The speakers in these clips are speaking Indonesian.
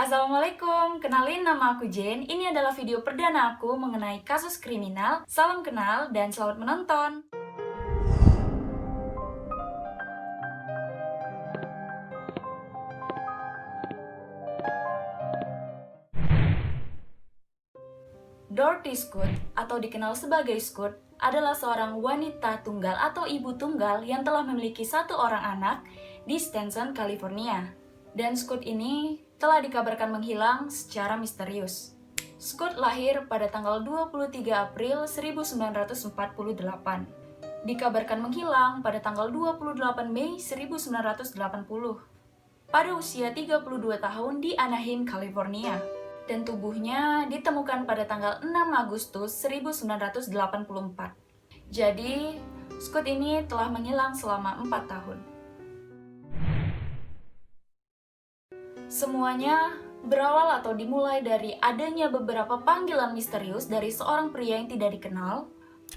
Assalamualaikum, kenalin nama aku Jane. Ini adalah video perdana aku mengenai kasus kriminal. Salam kenal dan selamat menonton. Dorothy Scott, atau dikenal sebagai Scott, adalah seorang wanita tunggal atau ibu tunggal yang telah memiliki satu orang anak di Stanton, California. Dan Scott ini telah dikabarkan menghilang secara misterius. Scott lahir pada tanggal 23 April 1948. Dikabarkan menghilang pada tanggal 28 Mei 1980. Pada usia 32 tahun di Anaheim, California. Dan tubuhnya ditemukan pada tanggal 6 Agustus 1984. Jadi, Scott ini telah menghilang selama 4 tahun. Semuanya berawal atau dimulai dari adanya beberapa panggilan misterius dari seorang pria yang tidak dikenal.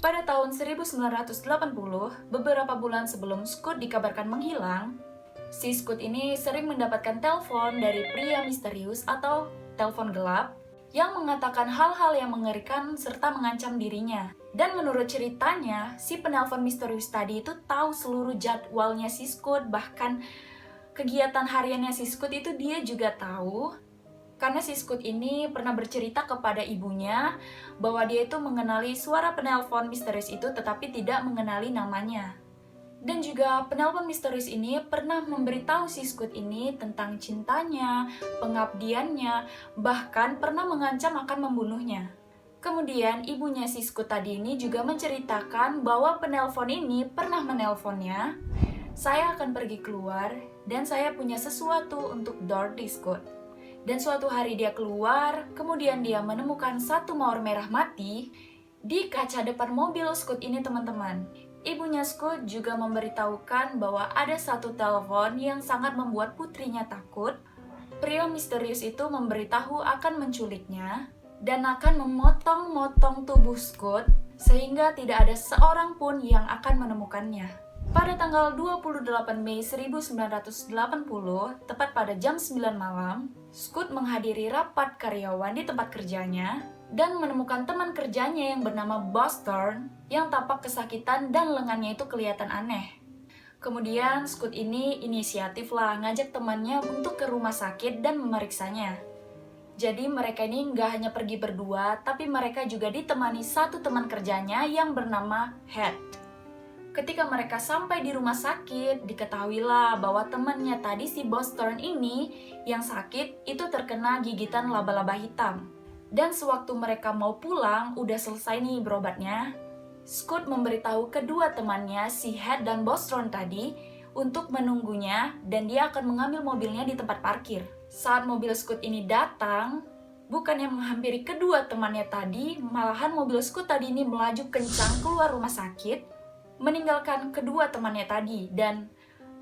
Pada tahun 1980, beberapa bulan sebelum Scott dikabarkan menghilang, si Scott ini sering mendapatkan telepon dari pria misterius atau telepon gelap yang mengatakan hal-hal yang mengerikan serta mengancam dirinya. Dan menurut ceritanya, si penelpon misterius tadi itu tahu seluruh jadwalnya si Scott, bahkan kegiatan hariannya si Scott itu dia juga tahu. Karena si Scott ini pernah bercerita kepada ibunya bahwa dia itu mengenali suara penelpon misterius itu tetapi tidak mengenali namanya. Dan juga penelpon misterius ini pernah memberitahu si Scott ini tentang cintanya, pengabdiannya, bahkan pernah mengancam akan membunuhnya. Kemudian ibunya si Scott tadi ini juga menceritakan bahwa penelpon ini pernah menelponnya, "Saya akan pergi keluar dan saya punya sesuatu untuk Dorothy Scott." Dan suatu hari dia keluar, kemudian dia menemukan satu mawar merah mati di kaca depan mobil Scott ini, teman-teman. Ibunya Scott juga memberitahukan bahwa ada satu telepon yang sangat membuat putrinya takut. Pria misterius itu memberitahu akan menculiknya dan akan memotong-motong tubuh Scott sehingga tidak ada seorang pun yang akan menemukannya. Pada tanggal 28 Mei 1980, tepat pada jam 9 malam, Scott menghadiri rapat karyawan di tempat kerjanya dan menemukan teman kerjanya yang bernama Buster yang tampak kesakitan dan lengannya itu kelihatan aneh. Kemudian Scott ini inisiatif lah ngajak temannya untuk ke rumah sakit dan memeriksanya. Jadi mereka ini nggak hanya pergi berdua, tapi mereka juga ditemani satu teman kerjanya yang bernama Head. Ketika mereka sampai di rumah sakit, diketahuilah bahwa temannya tadi si Buster ini yang sakit itu terkena gigitan laba-laba hitam. Dan sewaktu mereka mau pulang, udah selesai nih berobatnya, Scott memberitahu kedua temannya, si Head dan Bostron tadi, untuk menunggunya dan dia akan mengambil mobilnya di tempat parkir. Saat mobil Scott ini datang, bukannya menghampiri kedua temannya tadi, malahan mobil Scott tadi ini melaju kencang keluar rumah sakit, meninggalkan kedua temannya tadi. Dan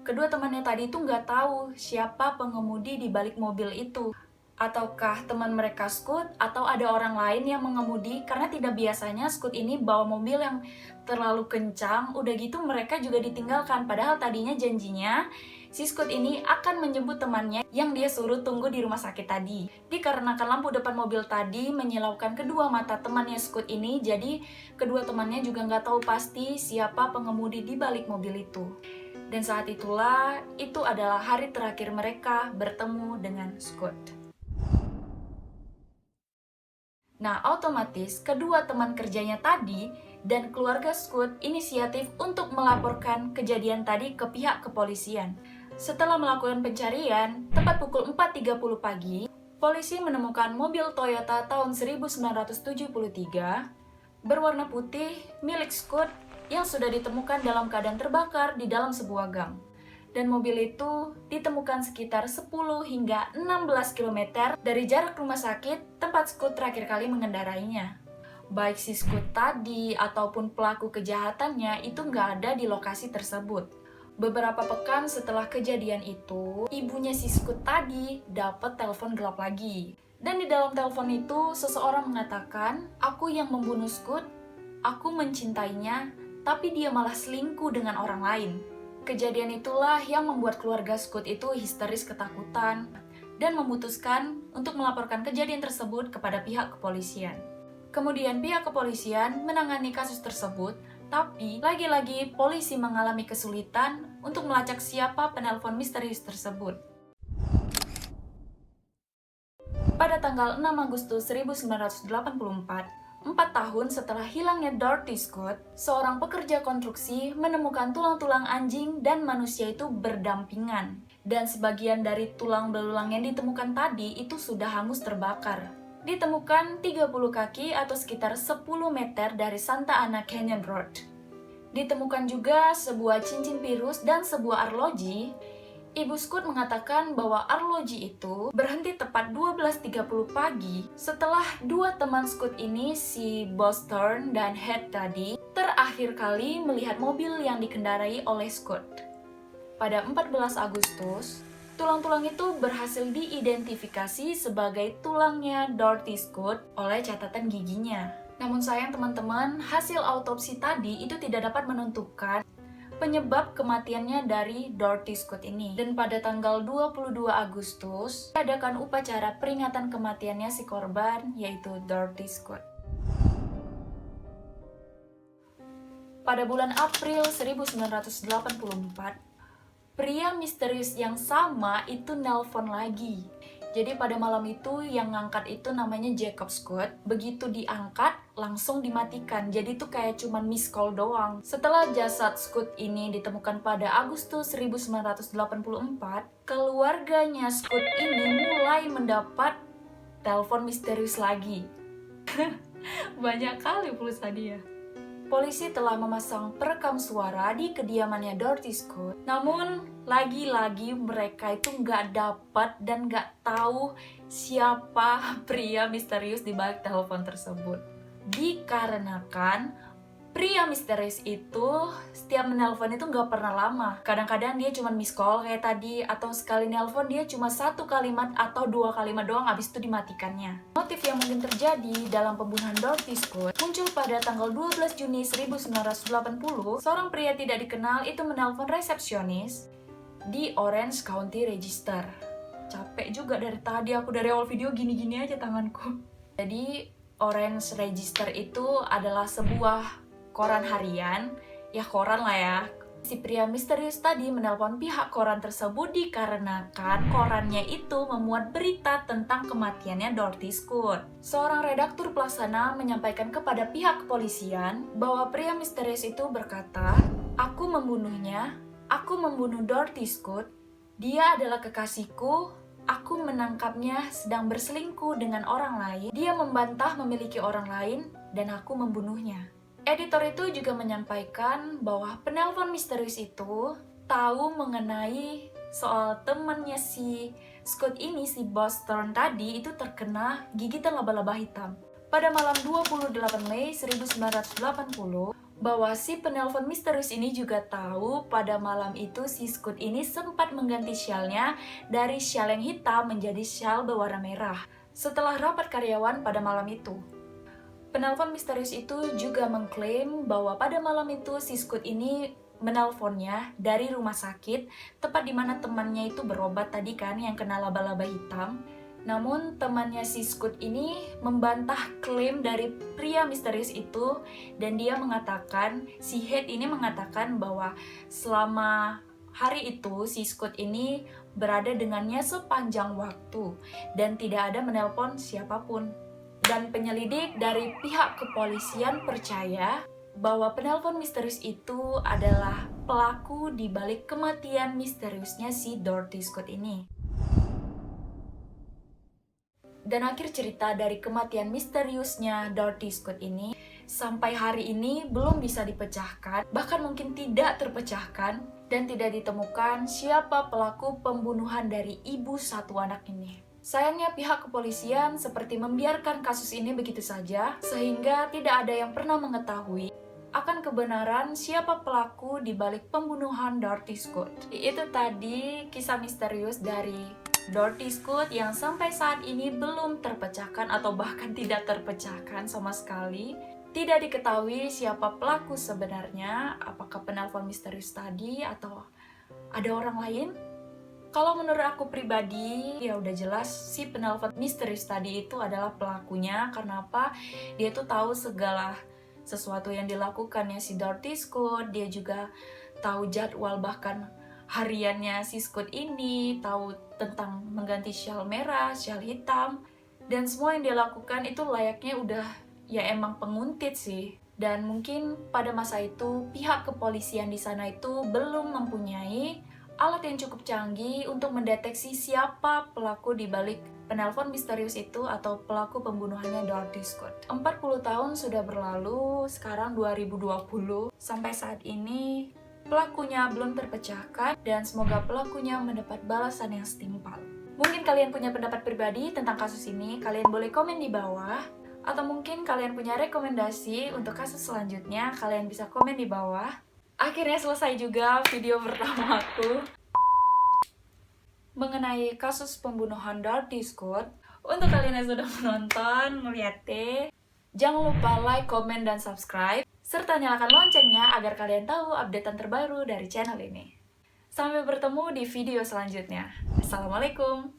kedua temannya tadi itu nggak tahu siapa pengemudi di balik mobil itu. Ataukah teman mereka Scott atau ada orang lain yang mengemudi, karena tidak biasanya Scott ini bawa mobil yang terlalu kencang. Udah gitu mereka juga ditinggalkan, padahal tadinya janjinya si Scott ini akan menjemput temannya yang dia suruh tunggu di rumah sakit tadi. Dikarenakan lampu depan mobil tadi menyilaukan kedua mata temannya Scott ini, jadi kedua temannya juga nggak tahu pasti siapa pengemudi di balik mobil itu. Dan saat itulah, itu adalah hari terakhir mereka bertemu dengan Scott. Nah, otomatis kedua teman kerjanya tadi dan keluarga Scott inisiatif untuk melaporkan kejadian tadi ke pihak kepolisian. Setelah melakukan pencarian, tepat pukul 4.30 pagi, polisi menemukan mobil Toyota tahun 1973 berwarna putih milik Scott yang sudah ditemukan dalam keadaan terbakar di dalam sebuah gang. Dan mobil itu ditemukan sekitar 10 hingga 16 km dari jarak rumah sakit tempat Scott terakhir kali mengendarainya. Baik si Scott tadi ataupun pelaku kejahatannya itu nggak ada di lokasi tersebut. Beberapa pekan setelah kejadian itu, ibunya si Scott tadi dapat telepon gelap lagi. Dan di dalam telepon itu, seseorang mengatakan, "Aku yang membunuh Scott, aku mencintainya, tapi dia malah selingkuh dengan orang lain." Kejadian itulah yang membuat keluarga Scott itu histeris ketakutan. dan memutuskan untuk melaporkan kejadian tersebut kepada pihak kepolisian. Kemudian pihak kepolisian menangani kasus tersebut, tapi lagi-lagi polisi mengalami kesulitan untuk melacak siapa penelpon misterius tersebut. Pada tanggal 6 Agustus 1984, 4 tahun setelah hilangnya Dorothy Scott, seorang pekerja konstruksi menemukan tulang-tulang anjing dan manusia itu berdampingan. Dan sebagian dari tulang belulang yang ditemukan tadi itu sudah hangus terbakar. Ditemukan 30 kaki atau sekitar 10 meter dari Santa Ana Canyon Road. Ditemukan juga sebuah cincin virus dan sebuah arloji. Ibu Scott mengatakan bahwa arloji itu berhenti tepat 12.30 pagi setelah dua teman Scott ini, si Boston dan Head tadi, terakhir kali melihat mobil yang dikendarai oleh Scott. Pada 14 Agustus, tulang-tulang itu berhasil diidentifikasi sebagai tulangnya Dorothy Scott oleh catatan giginya. Namun sayang teman-teman, hasil autopsi tadi itu tidak dapat menentukan penyebab kematiannya dari Dorothy Scott ini. Dan pada tanggal 22 Agustus, diadakan upacara peringatan kematiannya si korban, yaitu Dorothy Scott. Pada bulan April 1984, pria misterius yang sama itu nelpon lagi. Jadi pada malam itu yang ngangkat itu namanya Jacob Scott. Begitu diangkat, langsung dimatikan. Jadi itu kayak cuman miss call doang. Setelah jasad Scott ini ditemukan pada Agustus 1984, keluarganya Scott ini mulai mendapat telepon misterius lagi. Banyak kali pulsa dia. Polisi telah memasang perekam suara di kediamannya Dorothy Scott. Namun, lagi-lagi mereka itu nggak dapat dan nggak tahu siapa pria misterius di balik telepon tersebut. Dikarenakan pria misterius itu setiap menelpon itu nggak pernah lama. Kadang-kadang dia cuma miss call kayak tadi, atau sekali nelpon dia cuma 1 kalimat atau 2 kalimat doang, abis itu dimatikannya. Motif yang mungkin terjadi dalam pembunuhan Dorothy Scott muncul pada tanggal 12 Juni 1980. Seorang pria tidak dikenal itu menelpon resepsionis di Orange County Register. Capek juga dari tadi, aku dari awal video gini-gini aja tanganku. Jadi Orange Register itu adalah sebuah koran harian, ya koran lah ya. Si pria misterius tadi menelpon pihak koran tersebut dikarenakan korannya itu memuat berita tentang kematiannya Dorothy Scott. Seorang redaktur pelaksana menyampaikan kepada pihak kepolisian bahwa pria misterius itu berkata, "Aku membunuhnya, aku membunuh Dorothy Scott, dia adalah kekasihku, aku menangkapnya sedang berselingkuh dengan orang lain, dia membantah memiliki orang lain, dan aku membunuhnya." Editor itu juga menyampaikan bahwa penelpon misterius itu tahu mengenai soal temannya si Scott ini, si Boston tadi, itu terkena gigitan laba-laba hitam. Pada malam 28 Mei 1980, bahwa si penelpon misterius ini juga tahu pada malam itu si Scott ini sempat mengganti syalnya dari syal yang hitam menjadi syal berwarna merah setelah rapat karyawan pada malam itu. Penelpon misterius itu juga mengklaim bahwa pada malam itu si Scott ini menelponnya dari rumah sakit, tepat di mana temannya itu berobat tadi kan yang kena laba-laba hitam. Namun temannya si Scott ini membantah klaim dari pria misterius itu, dan dia mengatakan, si Head ini mengatakan bahwa selama hari itu si Scott ini berada dengannya sepanjang waktu dan tidak ada menelpon siapapun. Dan penyelidik dari pihak kepolisian percaya bahwa penelpon misterius itu adalah pelaku di balik kematian misteriusnya si Dorothy Scott ini. Dan akhir cerita dari kematian misteriusnya Dorothy Scott ini sampai hari ini belum bisa dipecahkan, bahkan mungkin tidak terpecahkan, dan tidak ditemukan siapa pelaku pembunuhan dari ibu satu anak ini. Sayangnya pihak kepolisian seperti membiarkan kasus ini begitu saja, sehingga tidak ada yang pernah mengetahui akan kebenaran siapa pelaku di balik pembunuhan Dorothy Scott. Itu tadi kisah misterius dari Dorothy Scott yang sampai saat ini belum terpecahkan atau bahkan tidak terpecahkan sama sekali. Tidak diketahui siapa pelaku sebenarnya, apakah penelpon misterius tadi atau ada orang lain. Kalau menurut aku pribadi, ya udah jelas si penelpon misterius tadi itu adalah pelakunya. Karena apa? Dia tuh tahu segala sesuatu yang dilakukannya si Dirty Scott. Dia juga tahu jadwal bahkan hariannya si Scott ini, tahu tentang mengganti syal merah, syal hitam, dan semua yang dia lakukan itu layaknya udah ya emang penguntit sih. Dan mungkin pada masa itu pihak kepolisian di sana itu belum mempunyai alat yang cukup canggih untuk mendeteksi siapa pelaku di balik penelpon misterius itu atau pelaku pembunuhannya Dirty Scott. 40 tahun sudah berlalu, sekarang 2020. Sampai saat ini pelakunya belum terpecahkan dan semoga pelakunya mendapat balasan yang setimpal. Mungkin kalian punya pendapat pribadi tentang kasus ini, kalian boleh komen di bawah. Atau mungkin kalian punya rekomendasi untuk kasus selanjutnya, kalian bisa komen di bawah. Akhirnya selesai juga video pertama aku mengenai kasus pembunuhan Dirty Scott. Untuk kalian yang sudah menonton, melihatnya, jangan lupa like, komen, dan subscribe, serta nyalakan loncengnya agar kalian tahu updatean terbaru dari channel ini. Sampai bertemu di video selanjutnya. Assalamualaikum.